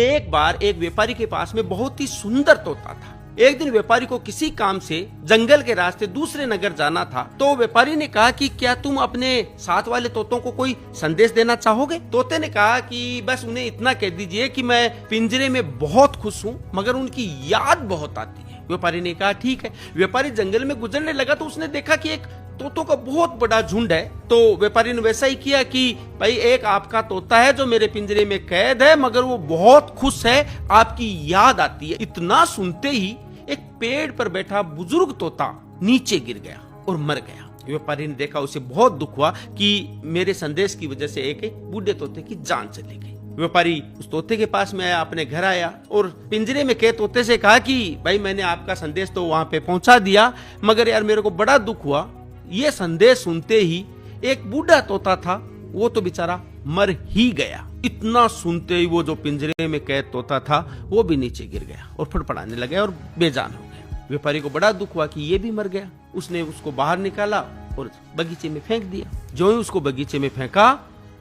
एक बार एक व्यापारी के पास में बहुत ही सुंदर तोता था। एक दिन व्यापारी को किसी काम से जंगल के रास्ते दूसरे नगर जाना था, तो व्यापारी ने कहा कि क्या तुम अपने साथ वाले तोतों को कोई संदेश देना चाहोगे? तोते ने कहा कि बस उन्हें इतना कह दीजिए कि मैं पिंजरे में बहुत खुश हूँ, मगर उनकी याद बहुत आती है। व्यापारी ने कहा ठीक है। व्यापारी जंगल में गुजरने लगा तो उसने देखा कि एक तोतों का बहुत बड़ा झुंड है। तो व्यापारी ने वैसा ही किया कि भाई एक आपका तोता है जो मेरे पिंजरे में कैद है, मगर वो बहुत खुश है, आपकी याद आती है। इतना सुनते ही एक पेड़ पर बैठा बुजुर्ग तोता नीचे गिर गया और मर गया। व्यापारी ने देखा, उसे बहुत दुख हुआ कि मेरे संदेश की वजह से एक बूढ़े तोते की जान चली गई। व्यापारी उस तोते के पास में आया, अपने घर आया और पिंजरे में कैद तोते से कहा कि भाई मैंने आपका संदेश तो वहां पे पहुंचा दिया, मगर यार मेरे को बड़ा दुख हुआ। ये संदेश सुनते ही एक बूढ़ा तोता था, वो तो बेचारा मर ही गया। इतना सुनते ही वो जो पिंजरे में कैद तोता था वो भी नीचे गिर गया और फड़फड़ाने लगा और बेजान हो गया। व्यापारी को बड़ा दुख हुआ कि ये भी मर गया। उसने उसको बाहर निकाला और बगीचे में फेंक दिया। जो ही उसको बगीचे में फेंका,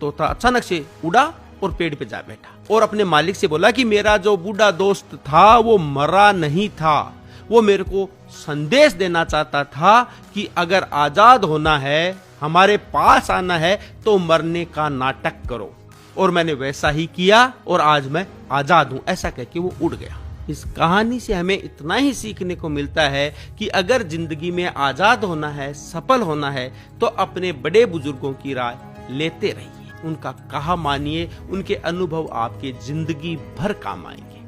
तोता अचानक से उड़ा और पेड़ पे जा बैठा और अपने मालिक से बोला कि मेरा जो बूढ़ा दोस्त था वो मरा नहीं था, वो मेरे को संदेश देना चाहता था कि अगर आजाद होना है, हमारे पास आना है, तो मरने का नाटक करो। और मैंने वैसा ही किया और आज मैं आजाद हूं, ऐसा कह के वो उड़ गया। इस कहानी से हमें इतना ही सीखने को मिलता है कि अगर जिंदगी में आजाद होना है, सफल होना है, तो अपने बड़े बुजुर्गों की राय लेते रहिए, उनका कहा मानिए, उनके अनुभव आपके जिंदगी भर काम आएंगे।